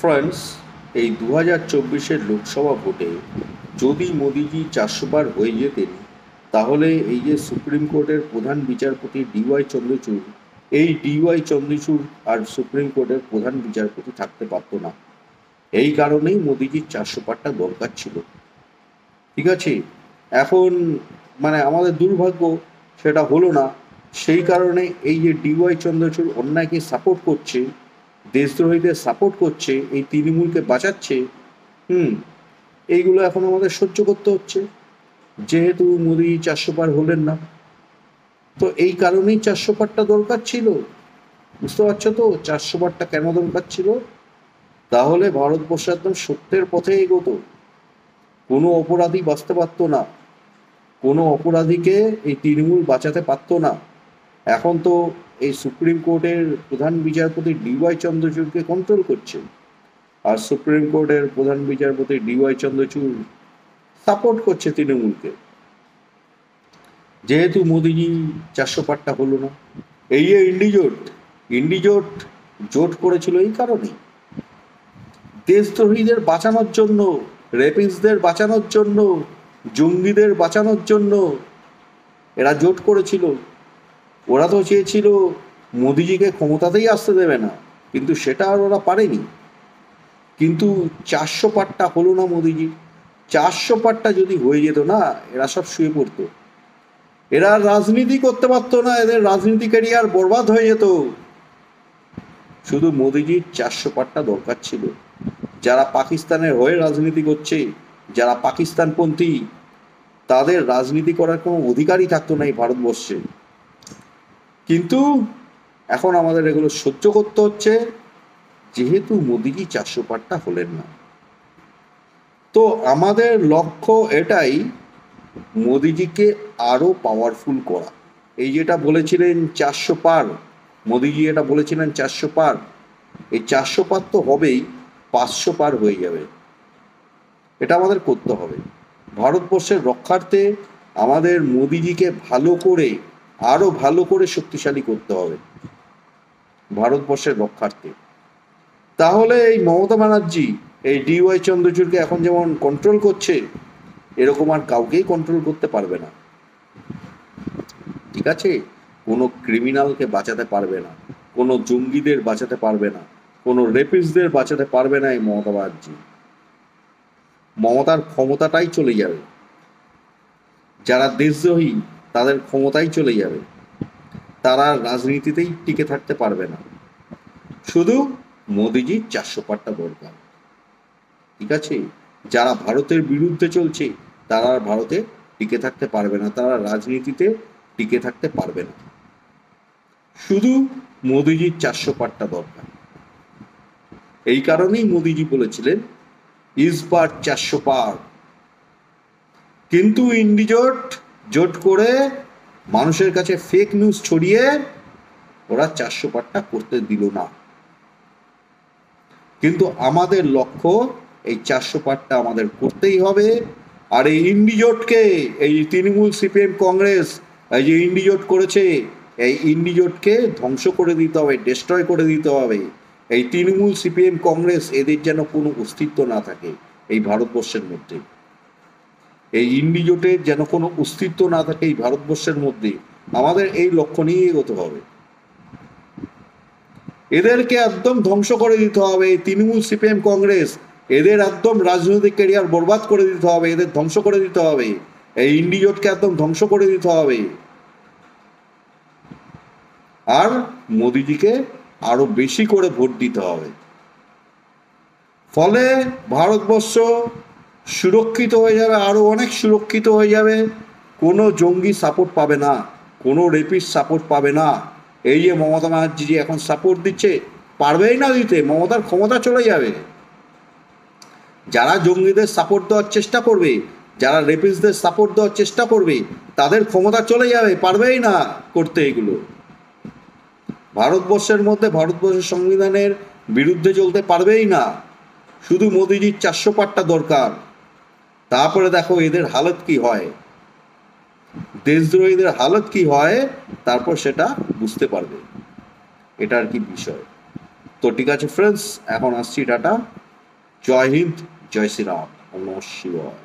Friends, এই 2024-এর লোকসভা ভোটে যদি মোদিজি 400 বার হয়ে যেতেন, তাহলে এই যে সুপ্রিম কোর্টের প্রধান বিচারপতি ডিওয়াই চন্দ্রচূড়, এই ডিওয়াই চন্দ্রচূড় আর সুপ্রিম কোর্টের প্রধান বিচারপতি থাকতে পারতো না। এই কারণেই মোদিজির 400 পারটা দরকার ছিল। ঠিক আছে, এখন আমাদের দুর্ভাগ্য সেটা হলো না। সেই কারণে এই যে ডিওয়াই চন্দ্রচূড় অন্যায়কে সাপোর্ট করছে, দেশদ্রোহীদের সাপোর্ট করছে, এই তৃণমূলকে বাঁচাচ্ছে, হুম এইগুলো এখন আমাদের সহ্য করতে হচ্ছে, যেহেতু মোদি 400 পার হলেন না। তো এই কারণেই 400 পারটা দরকার ছিল। বুঝতে পারছো তো 400 পারটা কেন দরকার ছিল? তাহলে ভারতবর্ষ একদম সত্যের পথে এগোতো, কোনো অপরাধী বাঁচতে পারতো না, কোনো অপরাধীকে এই তৃণমূল বাঁচাতে পারতো না। এখন তো এই সুপ্রিম কোর্টের প্রধান বিচারপতি ডিওয়াই চন্দ্রচূড়কে কন্ট্রোল করছে, আর সুপ্রিম কোর্টের প্রধান বিচারপতি ডিওয়াই চন্দ্রচূড় সাপোর্ট করছে তৃণমূলকে, যেহেতু মোদিজি 400 পারটা হলো না। এই যে ইন্ডিজোট জোট করেছিল এই কারণেই, দেশদ্রোহীদের বাঁচানোর জন্য, রেপিস্টদের বাঁচানোর জন্য, জঙ্গিদের বাঁচানোর জন্য এরা জোট করেছিল। ওরা তো চেয়েছিল মোদিজিকে ক্ষমতাতেই আসতে দেবে না, কিন্তু সেটা আর ওরা পারেনি। কিন্তু 400 পারটা হলো না মোদিজি। 400 পারটা যদি হয়ে যেত না, এরা সব শুয়ে পড়তো, এরা রাজনীতি করতে পারতো না, এদের রাজনীতি ক্যারিয়ার বরবাদ হয়ে যেত। শুধু মোদিজির 400 পারটা দরকার ছিল। যারা পাকিস্তানের হয়ে রাজনীতি করছে, যারা পাকিস্তানপন্থী, তাদের রাজনীতি করার কোনো অধিকারই থাকতো না এই ভারতবর্ষে। কিন্তু এখন আমাদের এগুলো সহ্য করতে হচ্ছে, যেহেতু মোদিজি 400 পারটা হলেন না। তো আমাদের লক্ষ্য এটাই, মোদিজিকে আরো পাওয়ারফুল করা। এই যেটা বলেছিলেন 400 পার, মোদিজি এটা বলেছিলেন 400 পার, এই 400 পার তো হবেই, 500 পার হয়ে যাবে। এটা আমাদের করতে হবে। ভারতবর্ষের রক্ষার্থে আমাদের মোদিজিকে ভালো করে, আরো ভালো করে শক্তিশালী করতে হবে ভারতবর্ষের রক্ষার্থে। তাহলে এই মমতা ব্যানার্জি এই ডিওয়াই চন্দ্রচূড়কে এখন যেমন কন্ট্রোল করছে, এরকম আর কাউকেই কন্ট্রোল করতে পারবে না। ঠিক আছে, কোনো ক্রিমিনালকে বাঁচাতে পারবে না, কোনো জঙ্গিদের বাঁচাতে পারবে না, কোনো রেপিস্টদের বাঁচাতে পারবে না এই মমতা ব্যানার্জি। মমতার ক্ষমতাটাই চলে যাবে, যারা দেশদ্রোহী তাদের ক্ষমতাই চলে যাবে, তারা রাজনীতিতেই টিকে থাকতে পারবে না। শুধু মোদিজির 400 পারটা দরকার। ঠিক আছে, যারা ভারতের বিরুদ্ধে চলছে তারা ভারতে টিকে থাকতে পারবে না, তারা রাজনীতিতে টিকে থাকতে পারবে না। শুধু মোদিজির 400 পারটা দরকার। এই কারণেই মোদিজি বলেছিলেন ইস বার 400 পার। কিন্তু ইন্ডিজোট জোট করে মানুষের কাছে ফেক নিউজ ছড়িয়ে ওরা 400 পারটা করতে দিল না। কিন্তু আমাদের লক্ষ্য এই 400 পারটা আমাদের করতেই হবে। আর এই ইন্ডিজোটকে, এই তৃণমূল সিপিএম কংগ্রেস এই যে ইন্ডিজোট করেছে, এই ইন্ডিজোটকে ধ্বংস করে দিতে হবে, ডিস্ট্রয় করে দিতে হবে। এই তৃণমূল সিপিএম কংগ্রেস এদের যেন কোনো অস্তিত্ব না থাকে এই ভারতবর্ষের মধ্যে, এই ইন্ডিজোটের যেন কোনো অস্তিত্ব না থাকে এই ভারতবর্ষের মধ্যে। আমাদের এই লক্ষ্য নিয়ে এগোতে হবে, এদেরকে একদম ধ্বংস করে দিতে হবে। এই তৃণমূল সিপিএম কংগ্রেস এদের একদম রাজনৈতিক ক্যারিয়ার বরবাদ করে দিতে হবে, এদের ধ্বংস করে দিতে হবে, এই ইন্ডিজোটকে একদম ধ্বংস করে দিতে হবে। আর মোদিজিকে আরো বেশি করে ভোট দিতে হবে। ফলে ভারতবর্ষ সুরক্ষিত হয়ে যাবে, আরো অনেক সুরক্ষিত হয়ে যাবে। কোনো জঙ্গি সাপোর্ট পাবে না, কোনো রেপিস্ট সাপোর্ট পাবে না। এই যে মমতা ব্যানার্জি যে এখন সাপোর্ট দিচ্ছে, পারবেই না দিতে, মমতার ক্ষমতা চলে যাবে। যারা জঙ্গিদের সাপোর্ট দেওয়ার চেষ্টা করবে, যারা রেপিস্টদের সাপোর্ট দেওয়ার চেষ্টা করবে, তাদের ক্ষমতা চলে যাবে, পারবেই না করতে এগুলো। ভারতবর্ষের মধ্যে ভারতবর্ষের সংবিধানের বিরুদ্ধে চলতে পারবেই না। শুধু মোদিজির 400 পারটা দরকার। তারপরে দেখো এদের হালত কি হয়, দেশদ্রোহীদের হালত কি হয়, তারপর সেটা বুঝতে পারবে। এটা আর কি বিষয়। তো তো ঠিক আছে ফ্রেন্ডস, এখন আসছি, টাটা, জয় হিন্দ, জয় শ্রীরাম, নমঃ শিবায়।